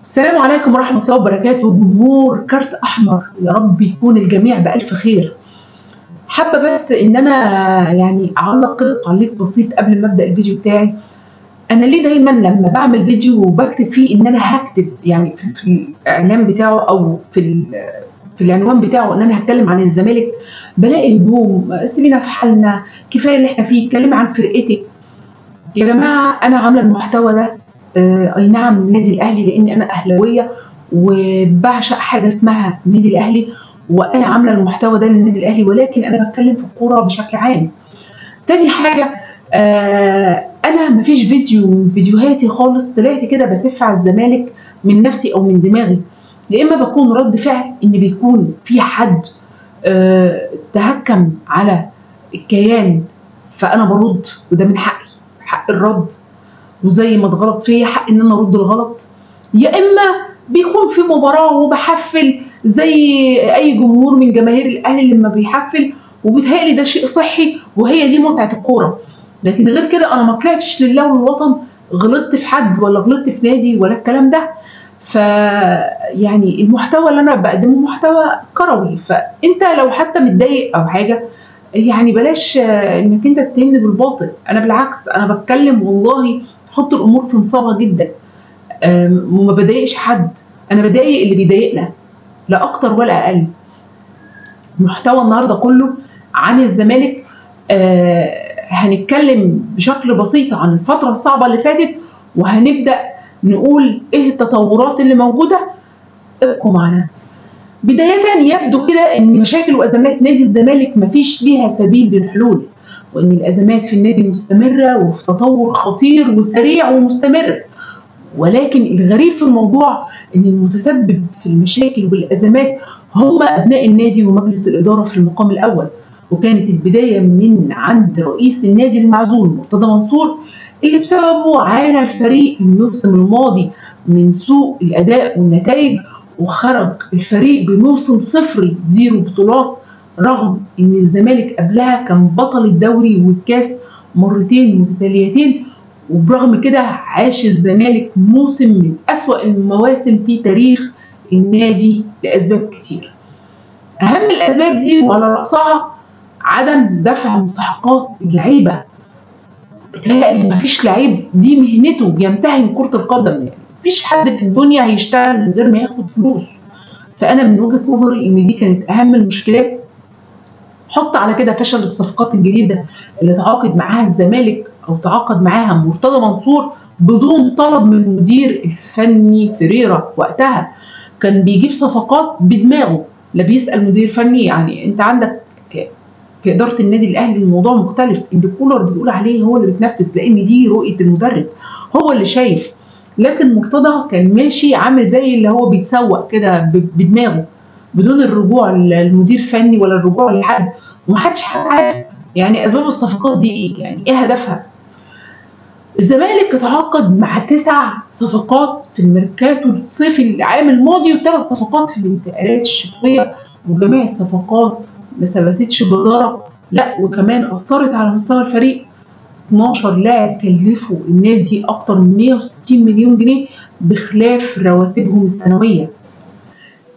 السلام عليكم ورحمة الله وبركاته. جمهور كارت أحمر، يا رب يكون الجميع بألف خير. حابة بس إن أنا يعني أعلق كده تعليق بسيط قبل ما أبدأ الفيديو بتاعي. أنا ليه دايما لما بعمل فيديو وبكتب فيه إن أنا هكتب يعني في الإعلان بتاعه أو في العنوان بتاعه إن أنا هتكلم عن الزمالك، بلاقي هجوم سيبينا في حالنا، كفاية اللي إحنا فيه، اتكلمي عن فرقتك. يا جماعة أنا عاملة المحتوى ده أي نعم النادي الأهلي، لأن أنا أهلاوية وبعشق حاجة اسمها النادي الأهلي، وأنا عاملة المحتوى ده للنادي الأهلي، ولكن أنا بتكلم في الكورة بشكل عام. تاني حاجة أنا مفيش فيديو من فيديوهاتي خالص طلعت كده بسف على الزمالك من نفسي أو من دماغي، يا إما بكون رد فعل إن بيكون في حد تهكم على الكيان فأنا برد، وده من حقي، حق الرد، وزي ما اتغلط فيا حق ان انا ارد الغلط. يا اما بيكون في مباراه وبحفل زي اي جمهور من جماهير الاهلي لما بيحفل، وبيتهيألي ده شيء صحي وهي دي متعه الكوره. لكن غير كده انا ما طلعتش لله والوطن غلطت في حد ولا غلطت في نادي ولا الكلام ده. يعني المحتوى اللي انا بقدمه محتوى كروي، فانت لو حتى متضايق او حاجه يعني بلاش انك انت تتهمني بالباطل. انا بالعكس انا بتكلم والله حط الامور في نصابها جدا، وما بضايقش حد، انا بضايق اللي بيضايقنا لا اكتر ولا اقل. محتوى النهارده كله عن الزمالك، هنتكلم بشكل بسيط عن الفتره الصعبه اللي فاتت، وهنبدا نقول ايه التطورات اللي موجوده. ابقوا معنا. بدايه يبدو كده ان مشاكل وازمات نادي الزمالك مفيش ليها سبيل للحلول، وان الازمات في النادي مستمره وفي تطور خطير وسريع ومستمر. ولكن الغريب في الموضوع ان المتسبب في المشاكل والازمات هم ابناء النادي ومجلس الاداره في المقام الاول، وكانت البدايه من عند رئيس النادي المعزول مرتضى منصور، اللي بسببه عانى الفريق الموسم الماضي من سوء الاداء والنتائج، وخرج الفريق بموسم صفري زيرو بطولات، رغم ان الزمالك قبلها كان بطل الدوري والكاس مرتين متتاليتين. وبرغم كده عاش الزمالك موسم من أسوأ المواسم في تاريخ النادي لأسباب كتير. أهم الأسباب دي وعلى رأسها عدم دفع مستحقات اللعيبة. بتهيألي مفيش لعيب دي مهنته بيمتهن كرة القدم، يعني مفيش حد في الدنيا هيشتغل من غير ما ياخد فلوس. فأنا من وجهة نظري إن دي كانت أهم المشكلات. حط على كده فشل الصفقات الجديدة اللي تعاقد معاها الزمالك أو تعاقد معاها مرتضى منصور بدون طلب من المدير الفني فيريرا. وقتها كان بيجيب صفقات بدماغه، لا بيسأل مدير فني. يعني أنت عندك في إدارة النادي الأهلي الموضوع مختلف، اللي كولر بيقول عليه هو اللي بتنفذ، لأن دي رؤية المدرب، هو اللي شايف. لكن مرتضى كان ماشي عامل زي اللي هو بيتسوق كده بدماغه بدون الرجوع للمدير الفني ولا الرجوع لحد، ومحدش عارف يعني اسباب الصفقات دي ايه، يعني ايه هدفها. الزمالك اتعاقد مع 9 صفقات في الميركاتو الصيفي العام الماضي و3 صفقات في الانتقالات الشتويه، وجميع الصفقات ما ثبتتش جداره، لا وكمان اثرت على مستوى الفريق. 12 لاعب كلفوا النادي اكتر من 160 مليون جنيه بخلاف رواتبهم السنويه.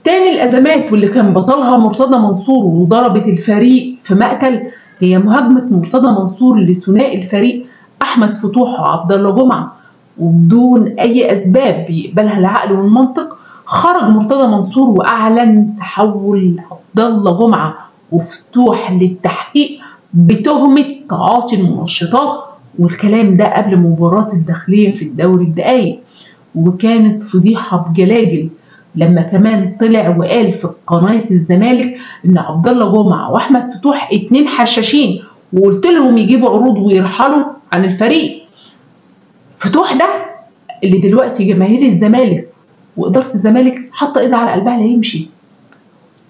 تاني الازمات واللي كان بطلها مرتضى منصور وضربت الفريق في مقتل هي مهاجمه مرتضى منصور لثنائي الفريق احمد فتوح وعبد الله جمعه، وبدون اي اسباب بيقبلها العقل والمنطق خرج مرتضى منصور واعلن تحول عبد الله جمعه وفتوح للتحقيق بتهمه تعاطي المنشطات، والكلام ده قبل مباراه الداخليه في الدوري الدقايق. وكانت فضيحه بجلاجل لما كمان طلع وقال في قناه الزمالك ان عبد الله جمعه واحمد فتوح 2 حشاشين، وقلت لهم يجيبوا عروض ويرحلوا عن الفريق. فتوح ده اللي دلوقتي جماهير الزمالك واداره الزمالك حاطه ايدها على قلبها لا يمشي.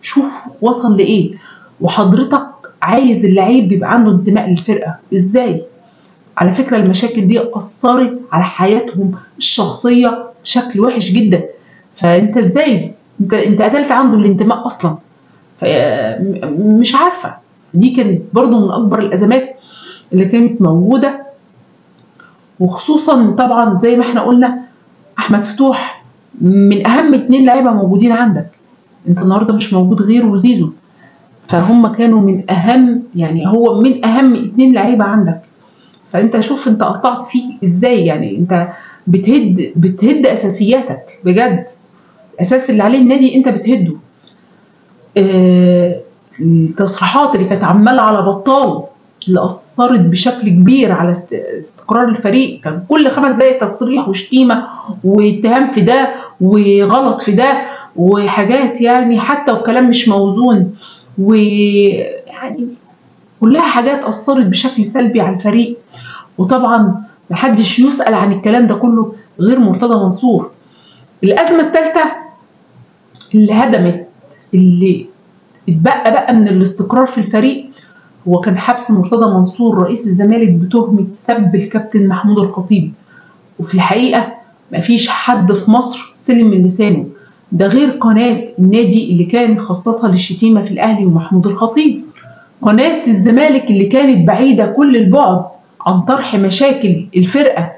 شوف وصل لايه. وحضرتك عايز اللعيب بيبقى عنده انتماء للفرقه ازاي؟ على فكره المشاكل دي اثرت على حياتهم الشخصيه بشكل وحش جدا. فانت ازاي انت قتلت عنده الانتماء اصلا؟ مش عارفه. دي كانت برضو من اكبر الازمات اللي كانت موجوده، وخصوصا طبعا زي ما احنا قلنا احمد فتوح من اهم 2 لعيبه موجودين عندك. انت النهارده مش موجود غير وزيزو، فهم كانوا من اهم، يعني هو من اهم 2 لعيبه عندك. فانت شوف انت قطعت فيه ازاي، يعني انت بتهد اساسياتك بجد. الاساس اللي عليه النادي انت بتهده. التصريحات اللي كانت عماله على بطال اللي اثرت بشكل كبير على استقرار الفريق، كان كل 5 دقايق تصريح وشتيمه واتهام في ده وغلط في ده وحاجات، يعني حتى وكلام مش موزون، ويعني كلها حاجات اثرت بشكل سلبي على الفريق. وطبعا محدش يسأل عن الكلام ده كله غير مرتضى منصور. الازمه الثالثه اللي هدمت، اللي اتبقى بقى من الاستقرار في الفريق، هو كان حبس مرتضى منصور رئيس الزمالك بتهمة سب الكابتن محمود الخطيب. وفي الحقيقة مفيش حد في مصر سلم من لسانه، ده غير قناة النادي اللي كان خصصها للشتيمة في الأهلي ومحمود الخطيب، قناة الزمالك اللي كانت بعيدة كل البعد عن طرح مشاكل الفرقة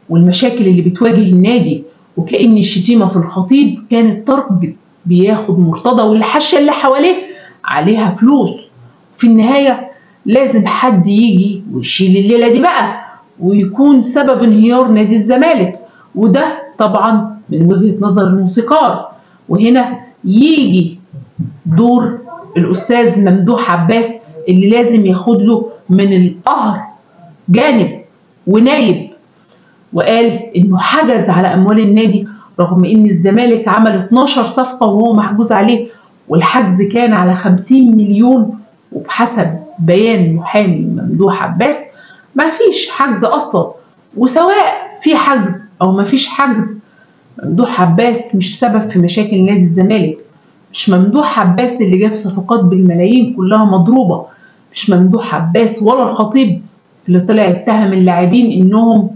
والمشاكل اللي بتواجه النادي، وكأن الشتيمة في الخطيب كانت تارجت بياخد مرتضى والحشة اللي حواليه عليها فلوس. في النهاية لازم حد يجي ويشيل الليلة دي بقى ويكون سبب انهيار نادي الزمالك، وده طبعا من وجهة نظر الموسيقار. وهنا يجي دور الأستاذ ممدوح عباس اللي لازم ياخد له من القهر جانب ونايب، وقال انه حجز على اموال النادي رغم ان الزمالك عمل 12 صفقة وهو محجوز عليه، والحجز كان على 50 مليون، وبحسب بيان محامي ممدوح عباس ما فيش حجز اصلا. وسواء في حجز او ما فيش حجز، ممدوح عباس مش سبب في مشاكل نادي الزمالك. مش ممدوح عباس اللي جاب صفقات بالملايين كلها مضروبة، مش ممدوح عباس ولا الخطيب اللي طلع اتهم اللاعبين انهم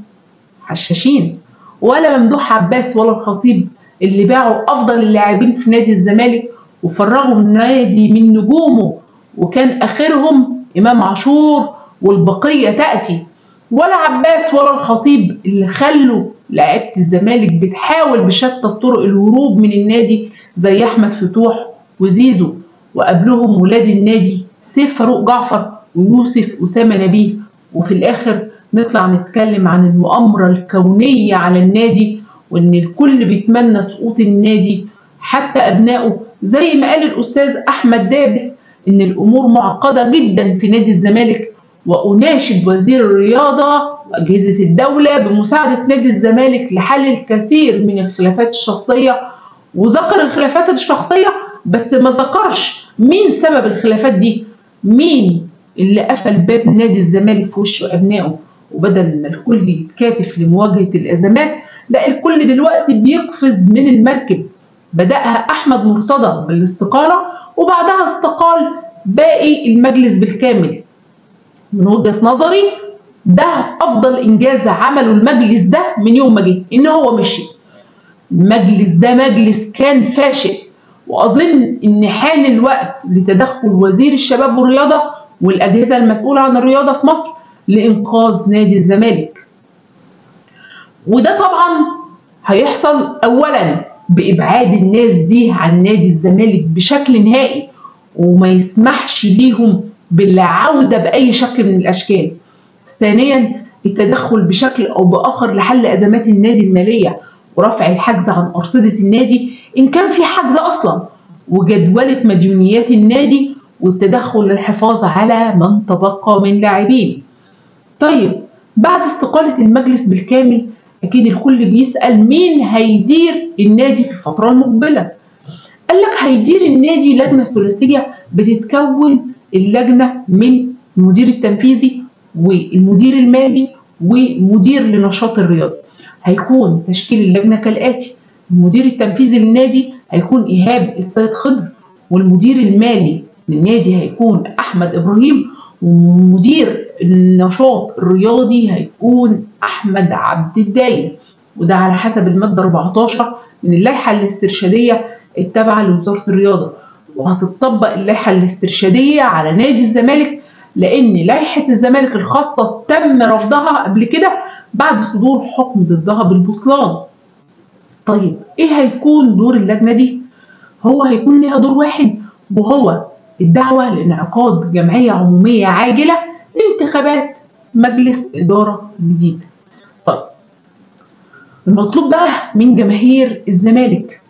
حشاشين، ولا ممدوح عباس ولا الخطيب اللي باعوا افضل اللاعبين في نادي الزمالك وفرغوا النادي من نجومه وكان اخرهم امام عاشور والبقيه تاتي، ولا عباس ولا الخطيب اللي خلوا لاعيبه الزمالك بتحاول بشتى الطرق الهروب من النادي زي احمد فتوح وزيزو، وقبلهم ولاد النادي سيف فاروق جعفر ويوسف اسامه نبيه. وفي الاخر نطلع نتكلم عن المؤامره الكونيه على النادي، وان الكل بيتمنى سقوط النادي حتى ابنائه، زي ما قال الاستاذ احمد دابس ان الامور معقده جدا في نادي الزمالك. واناشد وزير الرياضه واجهزه الدوله بمساعده نادي الزمالك لحل الكثير من الخلافات الشخصيه. وذكر الخلافات الشخصيه بس ما ذكرش مين سبب الخلافات دي، مين اللي قفل باب نادي الزمالك في وش ابنائه. وبدل ما الكل يتكاتف لمواجهه الازمات، لا الكل دلوقتي بيقفز من المركب. بدأها احمد مرتضى بالاستقاله وبعدها استقال باقي المجلس بالكامل. من وجهه نظري ده افضل انجاز عمله المجلس ده من يوم ما جه، ان هو مشي. المجلس ده مجلس كان فاشل، واظن ان حان الوقت لتدخل وزير الشباب والرياضه والاجهزه المسؤوله عن الرياضه في مصر لانقاذ نادي الزمالك. وده طبعا هيحصل اولا بابعاد الناس دي عن نادي الزمالك بشكل نهائي، وما يسمحش ليهم بالعوده باي شكل من الاشكال. ثانيا التدخل بشكل او باخر لحل ازمات النادي الماليه ورفع الحجز عن ارصده النادي ان كان في حجز اصلا، وجدوله مديونيات النادي، والتدخل للحفاظ على من تبقى من لاعبين. طيب بعد استقاله المجلس بالكامل اكيد الكل بيسال مين هيدير النادي في الفتره المقبله. قال لك هيدير النادي لجنه ثلاثيه بتتكون اللجنه من المدير التنفيذي والمدير المالي ومدير لنشاط الرياضي. هيكون تشكيل اللجنه كالاتي: المدير التنفيذي للنادي هيكون ايهاب السيد خضر، والمدير المالي للنادي هيكون احمد ابراهيم، ومدير النشاط الرياضي هيكون احمد عبد الدايم. وده على حسب الماده 14 من اللائحه الاسترشاديه التابعه لوزاره الرياضه. وهتطبق اللائحه الاسترشاديه على نادي الزمالك لان لائحه الزمالك الخاصه تم رفضها قبل كده بعد صدور حكم ضدها بالبطلان. طيب ايه هيكون دور اللجنه دي؟ هو هيكون ليها دور واحد، وهو الدعوه لانعقاد جمعيه عموميه عاجله لانتخابات مجلس اداره جديد. طيب المطلوب بقى من جماهير الزمالك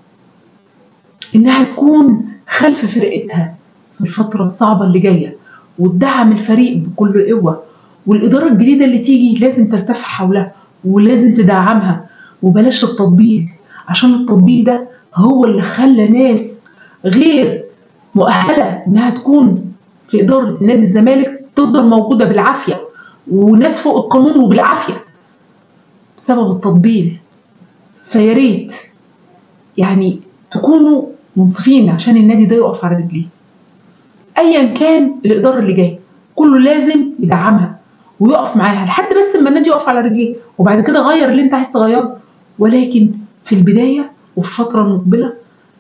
انها تكون خلف فرقتها في الفتره الصعبه اللي جايه، وتدعم الفريق بكل قوه، والاداره الجديده اللي تيجي لازم تلتف حولها ولازم تدعمها، وبلاش التطبيل، عشان التطبيل ده هو اللي خلى ناس غير مؤهله انها تكون في اداره نادي الزمالك تفضل موجوده بالعافيه، وناس فوق القانون وبالعافيه بسبب التطبيل. فيا ريت يعني تكونوا منصفين عشان النادي ده يقف على رجليه. ايا كان الاداره اللي جايه كله لازم يدعمها ويقف معاها لحد بس اما النادي يقف على رجليه، وبعد كده غير اللي انت عايز تغيره، ولكن في البدايه وفي الفتره المقبله،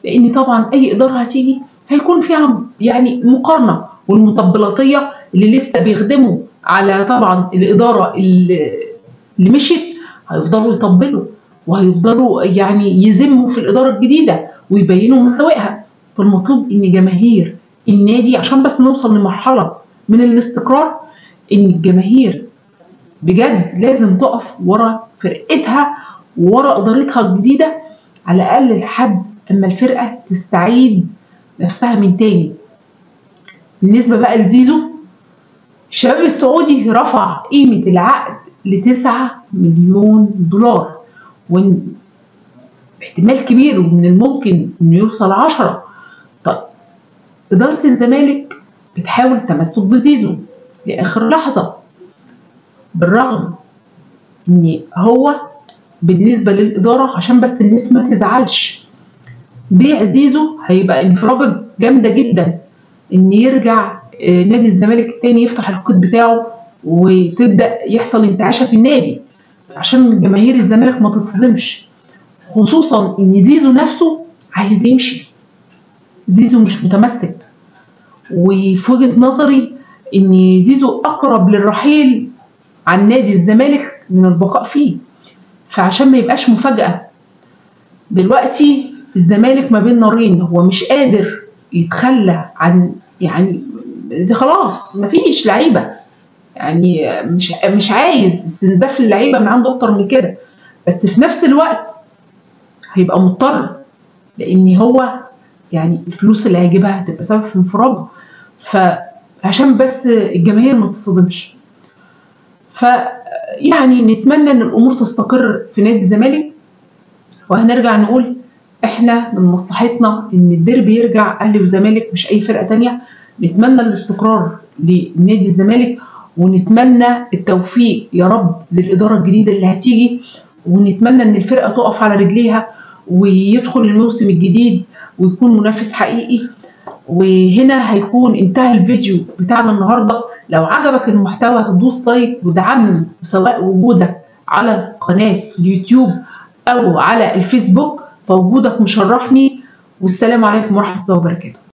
لان طبعا اي اداره هتيجي هيكون فيها يعني مقارنه، والمطبلاتيه اللي لسه بيخدموا على طبعا الاداره اللي مشيت هيفضلوا يطبلوا وهيفضلوا يعني يذموا في الاداره الجديده ويبينوا مساوئها. فالمطلوب ان جماهير النادي عشان بس نوصل لمرحله من الاستقرار، ان الجماهير بجد لازم تقف ورا فرقتها وورا ادارتها الجديده، على الاقل لحد اما الفرقه تستعيد نفسها من تاني. بالنسبه بقى لزيزو، الشباب السعودي رفع قيمه العقد ل9 مليون دولار، واحتمال كبير ومن الممكن انه يوصل 10. طيب اداره الزمالك بتحاول التمسك بزيزو لاخر لحظه، بالرغم ان هو بالنسبه للاداره عشان بس الناس ما تزعلش، بيع زيزو هيبقى انفراجه جامده جدا ان يرجع نادي الزمالك تاني يفتح القيد بتاعه وتبدا يحصل انتعاشه في النادي، عشان جماهير الزمالك ما تتصدمش، خصوصا ان زيزو نفسه عايز يمشي. زيزو مش متمسك، وفي وجهه نظري ان زيزو اقرب للرحيل عن نادي الزمالك من البقاء فيه. فعشان ما يبقاش مفاجاه، دلوقتي الزمالك ما بين نارين، هو مش قادر يتخلى عن يعني دي خلاص مفيش لعيبه، يعني مش عايز استنزاف اللعيبه من عنده اكتر من كده، بس في نفس الوقت هيبقى مضطر، لان هو يعني الفلوس اللي هيجيبها هتبقى سبب في انفراجه، فعشان بس الجماهير ما تصطدمش. فيعني نتمنى ان الامور تستقر في نادي الزمالك، وهنرجع نقول احنا من مصلحتنا ان الديربي يرجع اهلي وزمالك مش اي فرقه تانيه. نتمنى الاستقرار لنادي الزمالك، ونتمنى التوفيق يا رب للاداره الجديده اللي هتيجي، ونتمنى ان الفرقه تقف على رجليها ويدخل الموسم الجديد ويكون منافس حقيقي. وهنا هيكون انتهى الفيديو بتاعنا النهارده. لو عجبك المحتوى دوس لايك ودعمني، سواء وجودك على قناه اليوتيوب او على الفيسبوك، فوجودك مشرفني. والسلام عليكم ورحمه الله وبركاته.